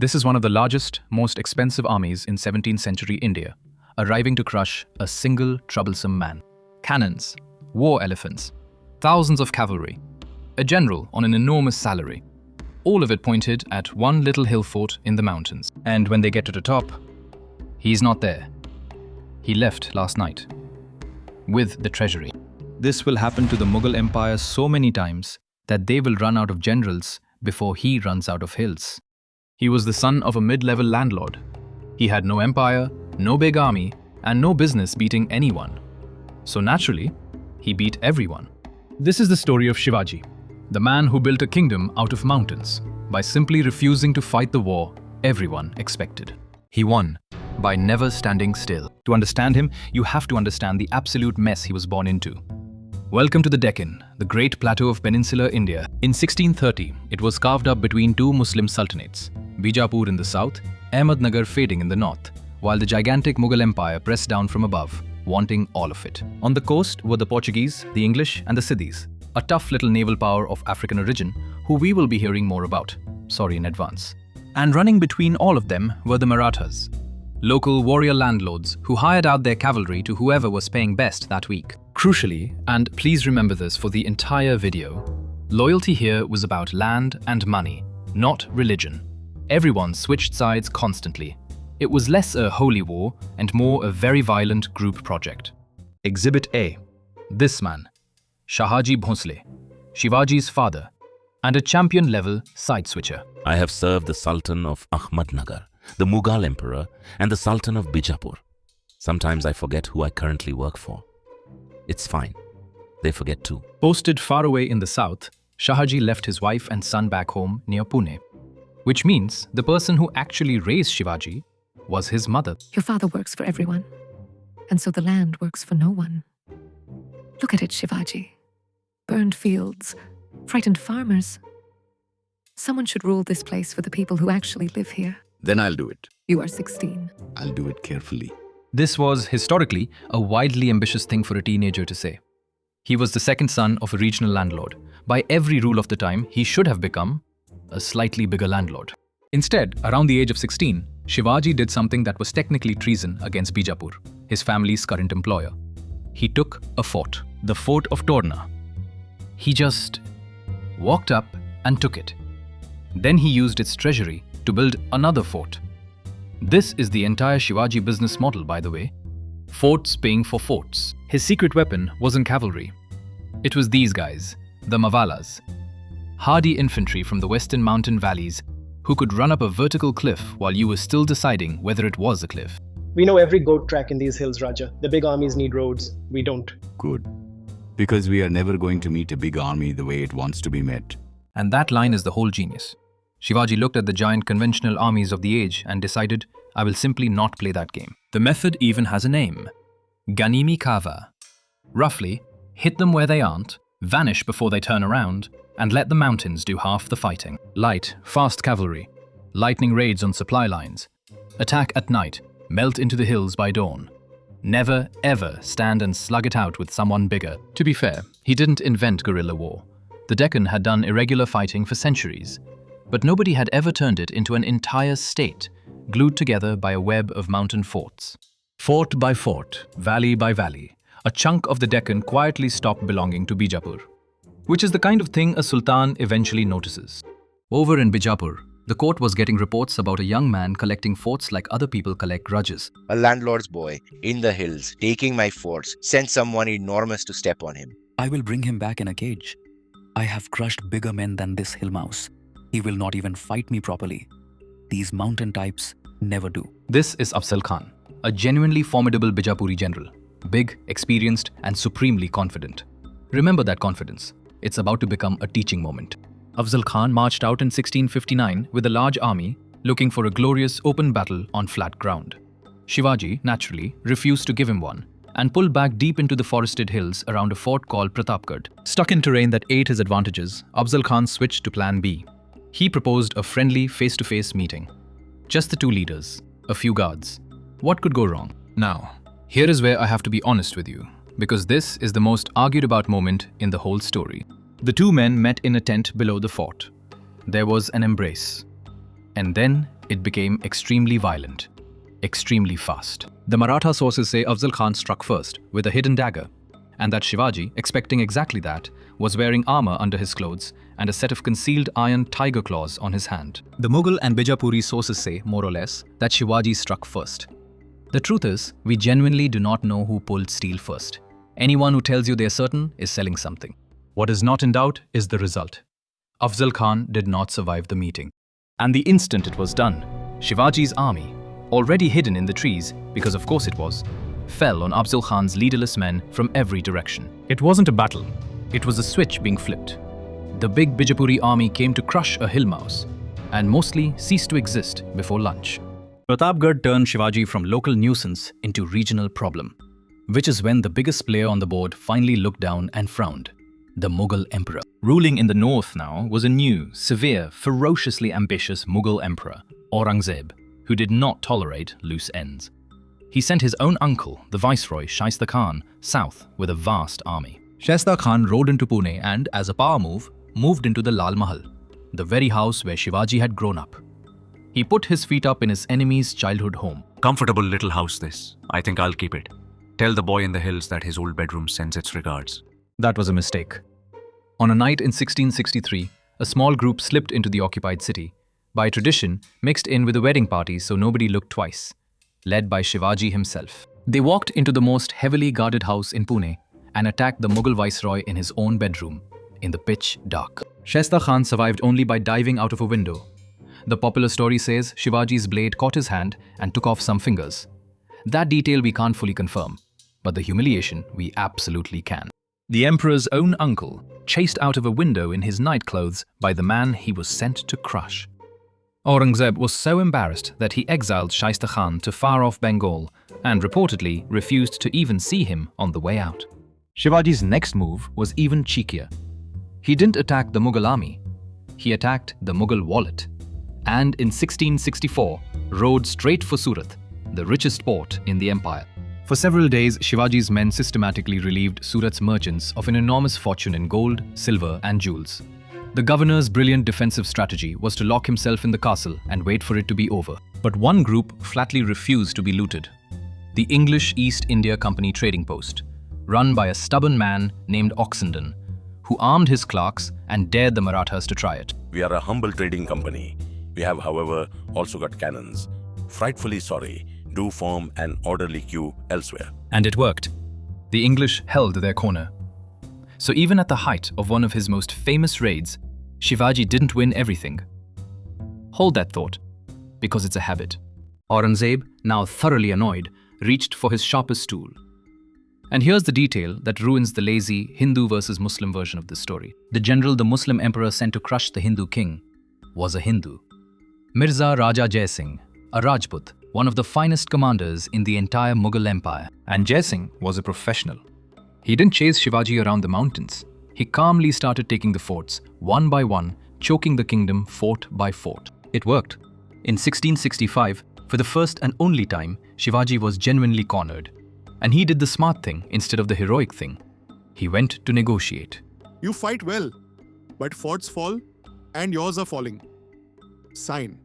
This is one of the largest, most expensive armies in 17th century India, arriving to crush a single troublesome man. Cannons, war elephants, thousands of cavalry, a general on an enormous salary. All of it pointed at one little hill fort in the mountains. And when they get to the top, he's not there. He left last night with the treasury. This will happen to the Mughal Empire so many times that they will run out of generals before he runs out of hills. He was the son of a mid-level landlord. He had no empire, no big army, and no business beating anyone. So naturally, he beat everyone. This is the story of Shivaji, the man who built a kingdom out of mountains by simply refusing to fight the war everyone expected. He won by never standing still. To understand him, you have to understand the absolute mess he was born into. Welcome to the Deccan, the great plateau of peninsular India. In 1630, it was carved up between two Muslim sultanates, Bijapur in the south, Ahmednagar fading in the north, while the gigantic Mughal Empire pressed down from above, wanting all of it. On the coast were the Portuguese, the English and the Siddhis, a tough little naval power of African origin who we will be hearing more about, sorry in advance. And running between all of them were the Marathas, local warrior landlords who hired out their cavalry to whoever was paying best that week. Crucially, and please remember this for the entire video, loyalty here was about land and money, not religion. Everyone switched sides constantly. It was less a holy war and more a very violent group project. Exhibit A. This man, Shahaji Bhonsle, Shivaji's father, and a champion-level side-switcher. I have served the Sultan of Ahmednagar, the Mughal Emperor, and the Sultan of Bijapur. Sometimes I forget who I currently work for. It's fine. They forget too. Posted far away in the south, Shahaji left his wife and son back home near Pune, which means the person who actually raised Shivaji was his mother. Your father works for everyone, and so the land works for no one. Look at it, Shivaji. Burned fields, frightened farmers. Someone should rule this place for the people who actually live here. Then I'll do it. You are 16. I'll do it carefully. This was, historically, a wildly ambitious thing for a teenager to say. He was the second son of a regional landlord. By every rule of the time, he should have become a slightly bigger landlord. Instead, around the age of 16, Shivaji did something that was technically treason against Bijapur, his family's current employer. He took a fort, the fort of Torna. He just walked up and took it. Then he used its treasury to build another fort. This is the entire Shivaji business model, by the way. Forts paying for forts. His secret weapon wasn't cavalry. It was these guys, the Mavalas. Hardy infantry from the western mountain valleys who could run up a vertical cliff while you were still deciding whether it was a cliff. We know every goat track in these hills, Raja. The big armies need roads. We don't. Good. Because we are never going to meet a big army the way it wants to be met. And that line is the whole genius. Shivaji looked at the giant conventional armies of the age and decided, I will simply not play that game. The method even has a name. Ganimi Kava. Roughly, hit them where they aren't, vanish before they turn around, and let the mountains do half the fighting. Light, fast cavalry. Lightning raids on supply lines. Attack at night, melt into the hills by dawn. Never, ever stand and slug it out with someone bigger. To be fair, he didn't invent guerrilla war. The Deccan had done irregular fighting for centuries, but nobody had ever turned it into an entire state, glued together by a web of mountain forts. Fort by fort, valley by valley, a chunk of the Deccan quietly stopped belonging to Bijapur, which is the kind of thing a sultan eventually notices. Over in Bijapur, the court was getting reports about a young man collecting forts like other people collect grudges. A landlord's boy, in the hills, taking my forts, sent someone enormous to step on him. I will bring him back in a cage. I have crushed bigger men than this hill mouse. He will not even fight me properly. These mountain types never do. This is Afzal Khan, a genuinely formidable Bijapuri general. Big, experienced, and supremely confident. Remember that confidence. It's about to become a teaching moment. Afzal Khan marched out in 1659 with a large army, looking for a glorious open battle on flat ground. Shivaji, naturally, refused to give him one, and pulled back deep into the forested hills around a fort called Pratapgad. Stuck in terrain that ate his advantages, Afzal Khan switched to plan B. He proposed a friendly face-to-face meeting. Just the two leaders, a few guards. What could go wrong? Now, here is where I have to be honest with you, because this is the most argued about moment in the whole story. The two men met in a tent below the fort. There was an embrace. And then it became extremely violent, extremely fast. The Maratha sources say Afzal Khan struck first with a hidden dagger, and that Shivaji, expecting exactly that, was wearing armor under his clothes and a set of concealed iron tiger claws on his hand. The Mughal and Bijapuri sources say, more or less, that Shivaji struck first. The truth is, we genuinely do not know who pulled steel first. Anyone who tells you they're certain is selling something. What is not in doubt is the result. Afzal Khan did not survive the meeting. And the instant it was done, Shivaji's army, already hidden in the trees, because of course it was, fell on Afzal Khan's leaderless men from every direction. It wasn't a battle, it was a switch being flipped. The big Bijapuri army came to crush a hill mouse, and mostly ceased to exist before lunch. Pratapgad turned Shivaji from local nuisance into regional problem, which is when the biggest player on the board finally looked down and frowned. The Mughal Emperor. Ruling in the north now was a new, severe, ferociously ambitious Mughal Emperor, Aurangzeb, who did not tolerate loose ends. He sent his own uncle, the viceroy Shaista Khan, south with a vast army. Shaista Khan rode into Pune and, as a power move, moved into the Lal Mahal, the very house where Shivaji had grown up. He put his feet up in his enemy's childhood home. Comfortable little house this. I think I'll keep it. Tell the boy in the hills that his old bedroom sends its regards. That was a mistake. On a night in 1663, a small group slipped into the occupied city, by tradition mixed in with the wedding party so nobody looked twice, led by Shivaji himself. They walked into the most heavily guarded house in Pune and attacked the Mughal viceroy in his own bedroom, in the pitch dark. Shaista Khan survived only by diving out of a window. The popular story says Shivaji's blade caught his hand and took off some fingers. That detail we can't fully confirm, but the humiliation we absolutely can. The emperor's own uncle, chased out of a window in his nightclothes by the man he was sent to crush. Aurangzeb was so embarrassed that he exiled Shaista Khan to far-off Bengal and reportedly refused to even see him on the way out. Shivaji's next move was even cheekier. He didn't attack the Mughal army, he attacked the Mughal wallet, and in 1664 rode straight for Surat, the richest port in the empire. For several days, Shivaji's men systematically relieved Surat's merchants of an enormous fortune in gold, silver, and jewels. The governor's brilliant defensive strategy was to lock himself in the castle and wait for it to be over. But one group flatly refused to be looted. The English East India Company trading post, run by a stubborn man named Oxenden, who armed his clerks and dared the Marathas to try it. We are a humble trading company. We have, however, also got cannons. Frightfully sorry. Do form an orderly queue elsewhere. And it worked. The English held their corner. So even at the height of one of his most famous raids, Shivaji didn't win everything. Hold that thought, because it's a habit. Aurangzeb, now thoroughly annoyed, reached for his sharpest tool. And here's the detail that ruins the lazy Hindu versus Muslim version of this story. The general the Muslim emperor sent to crush the Hindu king was a Hindu. Mirza Raja Jai Singh, a Rajput, one of the finest commanders in the entire Mughal Empire. And Jai Singh was a professional. He didn't chase Shivaji around the mountains. He calmly started taking the forts, one by one, choking the kingdom fort by fort. It worked. In 1665, for the first and only time, Shivaji was genuinely cornered. And he did the smart thing instead of the heroic thing. He went to negotiate. You fight well, but forts fall and yours are falling. Sign.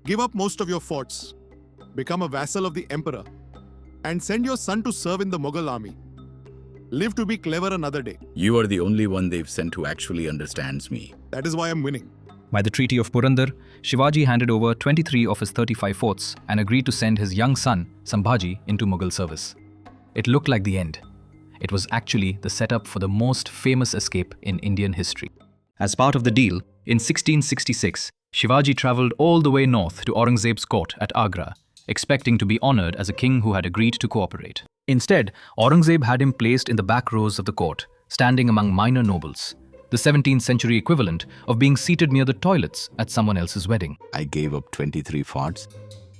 Give up most of your forts. Become a vassal of the emperor, and send your son to serve in the Mughal army. Live to be clever another day. You are the only one they've sent who actually understands me. That is why I'm winning. By the Treaty of Purandar, Shivaji handed over 23 of his 35 forts and agreed to send his young son, Sambhaji, into Mughal service. It looked like the end. It was actually the setup for the most famous escape in Indian history. As part of the deal, in 1666, Shivaji travelled all the way north to Aurangzeb's court at Agra, expecting to be honoured as a king who had agreed to cooperate. Instead, Aurangzeb had him placed in the back rows of the court, standing among minor nobles, the 17th century equivalent of being seated near the toilets at someone else's wedding. I gave up 23 forts,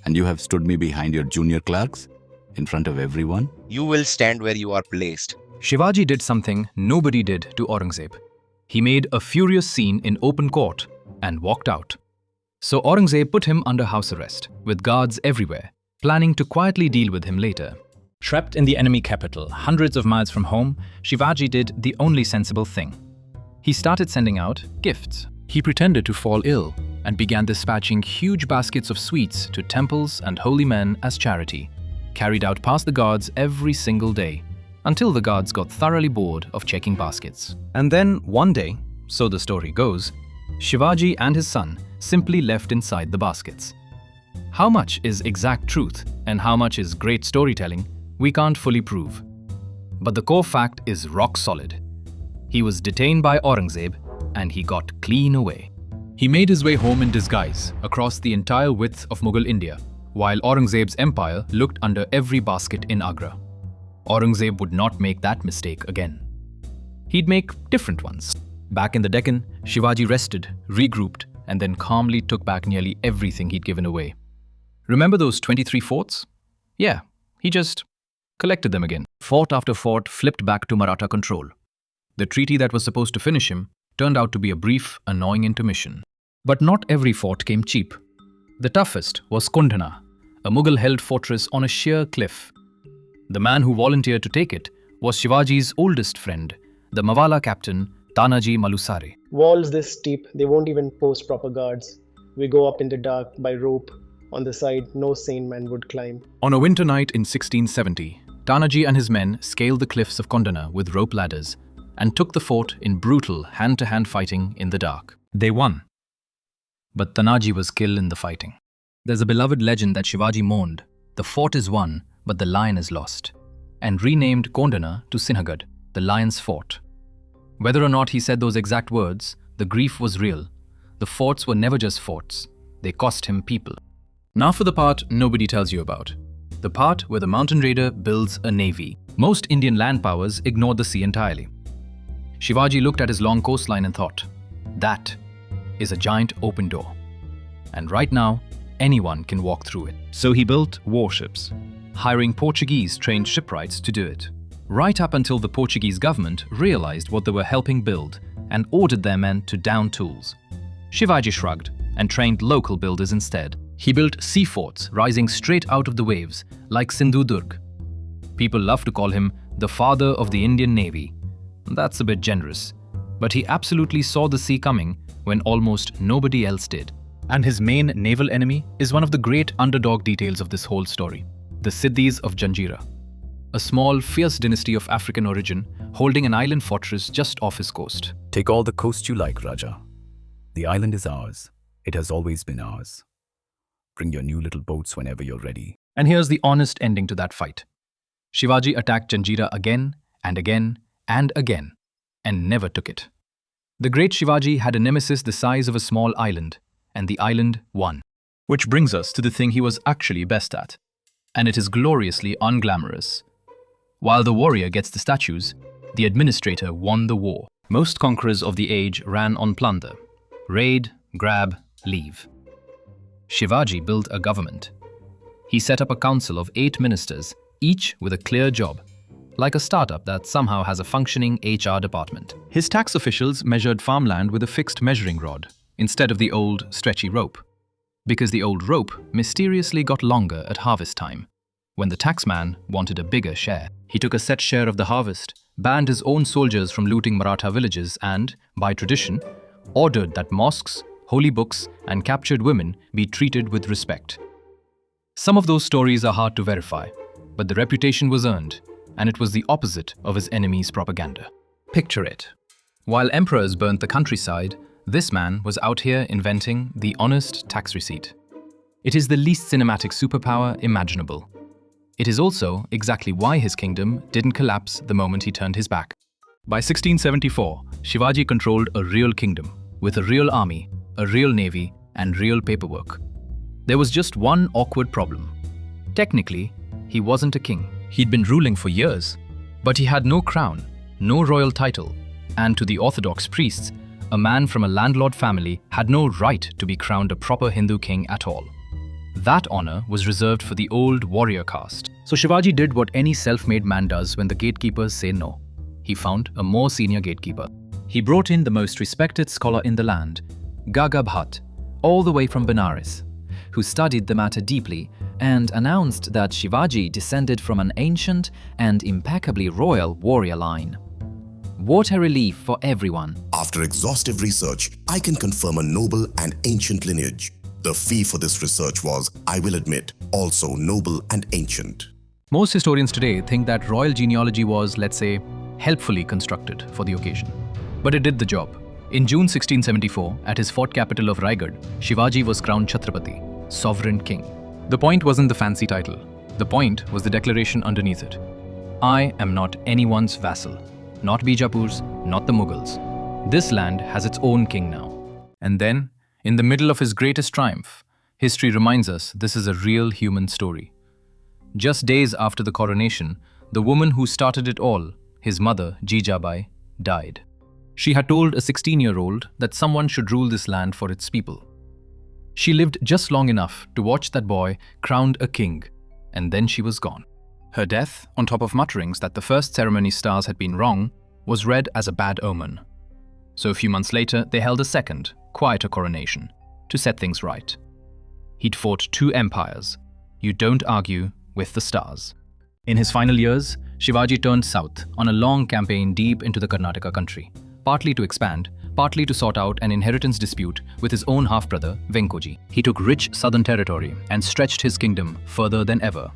and you have stood me behind your junior clerks, in front of everyone? You will stand where you are placed. Shivaji did something nobody did to Aurangzeb. He made a furious scene in open court and walked out. So Aurangzeb put him under house arrest, with guards everywhere, planning to quietly deal with him later. Trapped in the enemy capital, hundreds of miles from home, Shivaji did the only sensible thing. He started sending out gifts. He pretended to fall ill, and began dispatching huge baskets of sweets to temples and holy men as charity, carried out past the guards every single day, until the guards got thoroughly bored of checking baskets. And then, one day, so the story goes, Shivaji and his son simply left inside the baskets. How much is exact truth and how much is great storytelling, we can't fully prove. But the core fact is rock solid. He was detained by Aurangzeb and he got clean away. He made his way home in disguise across the entire width of Mughal India, while Aurangzeb's empire looked under every basket in Agra. Aurangzeb would not make that mistake again. He'd make different ones. Back in the Deccan, Shivaji rested, regrouped, and then calmly took back nearly everything he'd given away. Remember those 23 forts? Yeah, he just collected them again. Fort after fort flipped back to Maratha control. The treaty that was supposed to finish him turned out to be a brief, annoying intermission. But not every fort came cheap. The toughest was Kundhana, a Mughal-held fortress on a sheer cliff. The man who volunteered to take it was Shivaji's oldest friend, the Mawala captain Tanaji Malusare. Walls this steep, they won't even post proper guards. We go up in the dark by rope. On the side, no sane man would climb. On a winter night in 1670, Tanaji and his men scaled the cliffs of Kundhana with rope ladders and took the fort in brutal hand-to-hand fighting in the dark. They won. But Tanaji was killed in the fighting. There's a beloved legend that Shivaji mourned, "The fort is won, but the lion is lost," and renamed Kundhana to Sinhagad, the lion's fort. Whether or not he said those exact words, the grief was real. The forts were never just forts. They cost him people. Now for the part nobody tells you about. The part where the mountain raider builds a navy. Most Indian land powers ignored the sea entirely. Shivaji looked at his long coastline and thought, that is a giant open door. And right now, anyone can walk through it. So he built warships, hiring Portuguese trained shipwrights to do it. Right up until the Portuguese government realized what they were helping build and ordered their men to down tools. Shivaji shrugged and trained local builders instead. He built sea forts rising straight out of the waves, like Sindhudurg. People love to call him the father of the Indian Navy. That's a bit generous, but he absolutely saw the sea coming when almost nobody else did. And his main naval enemy is one of the great underdog details of this whole story, the Siddhis of Janjira, a small, fierce dynasty of African origin holding an island fortress just off his coast. Take all the coast you like, Raja. The island is ours. It has always been ours. Bring your new little boats whenever you're ready. And here's the honest ending to that fight. Shivaji attacked Janjira again and again and again, and never took it. The great Shivaji had a nemesis the size of a small island, and the island won. Which brings us to the thing he was actually best at, and it is gloriously unglamorous. While the warrior gets the statues, the administrator won the war. Most conquerors of the age ran on plunder. Raid, grab, leave. Shivaji built a government. He set up a council of 8 ministers, each with a clear job, like a startup that somehow has a functioning HR department. His tax officials measured farmland with a fixed measuring rod, instead of the old, stretchy rope, because the old rope mysteriously got longer at harvest time, when the taxman wanted a bigger share. He took a set share of the harvest, banned his own soldiers from looting Maratha villages and, by tradition, ordered that mosques, holy books, and captured women be treated with respect. Some of those stories are hard to verify, but the reputation was earned, and it was the opposite of his enemies' propaganda. Picture it. While emperors burnt the countryside, this man was out here inventing the honest tax receipt. It is the least cinematic superpower imaginable. It is also exactly why his kingdom didn't collapse the moment he turned his back. By 1674, Shivaji controlled a real kingdom, with a real army, a real navy, and real paperwork. There was just one awkward problem. Technically, he wasn't a king. He'd been ruling for years, but he had no crown, no royal title, and to the Orthodox priests, a man from a landlord family had no right to be crowned a proper Hindu king at all. That honor was reserved for the old warrior caste. So Shivaji did what any self-made man does when the gatekeepers say no. He found a more senior gatekeeper. He brought in the most respected scholar in the land, Gaga Bhatt, all the way from Benares, who studied the matter deeply and announced that Shivaji descended from an ancient and impeccably royal warrior line. water relief for everyone. After exhaustive research, I can confirm a noble and ancient lineage. The fee for this research was, I will admit, also noble and ancient. Most historians today think that royal genealogy was, let's say, helpfully constructed for the occasion. But it did the job. In June 1674, at his fort capital of Raigad, Shivaji was crowned Chhatrapati, sovereign king. The point wasn't the fancy title. The point was the declaration underneath it. I am not anyone's vassal. Not Bijapur's, not the Mughals. This land has its own king now. And then, in the middle of his greatest triumph, history reminds us this is a real human story. Just days after the coronation, the woman who started it all, his mother, Jijabai, died. She had told a 16-year-old that someone should rule this land for its people. She lived just long enough to watch that boy crowned a king, and then she was gone. Her death, on top of mutterings that the first ceremony's stars had been wrong, was read as a bad omen. So a few months later, they held a second, quieter coronation to set things right. He'd fought 2 empires. You don't argue with the stars. In his final years, Shivaji turned south on a long campaign deep into the Karnataka country, partly to expand, partly to sort out an inheritance dispute with his own half-brother, Venkoji. He took rich southern territory and stretched his kingdom further than ever.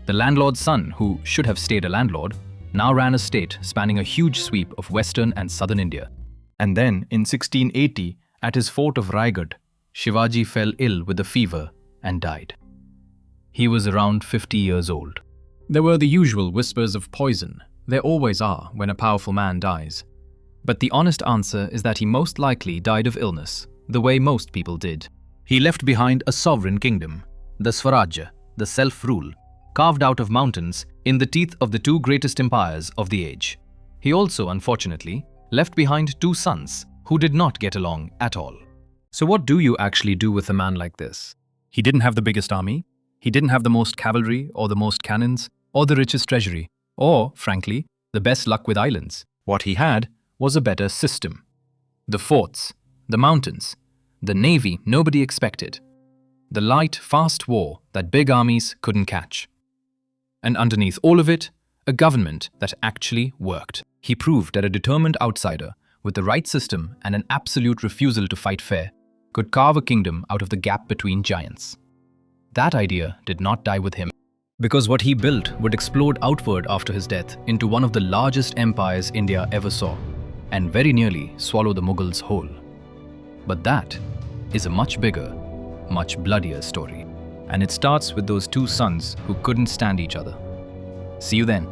The landlord's son, who should have stayed a landlord, now ran a state spanning a huge sweep of western and southern India. And then, in 1680, at his fort of Raigad, Shivaji fell ill with a fever and died. He was around 50 years old. There were the usual whispers of poison. There always are when a powerful man dies. But the honest answer is that he most likely died of illness, the way most people did. He left behind a sovereign kingdom, the Swarajya, the self-rule, carved out of mountains in the teeth of the 2 greatest empires of the age. He also, unfortunately, left behind 2 sons who did not get along at all. So what do you actually do with a man like this? He didn't have the biggest army, he didn't have the most cavalry or the most cannons or the richest treasury or, frankly, the best luck with islands. What he had was a better system. The forts, the mountains, the navy nobody expected, the light, fast war that big armies couldn't catch. And underneath all of it, a government that actually worked. He proved that a determined outsider with the right system and an absolute refusal to fight fair could carve a kingdom out of the gap between giants. That idea did not die with him, because what he built would explode outward after his death into one of the largest empires India ever saw, and very nearly swallow the Mughals whole. But that is a much bigger, much bloodier story. And it starts with those 2 sons who couldn't stand each other. See you then.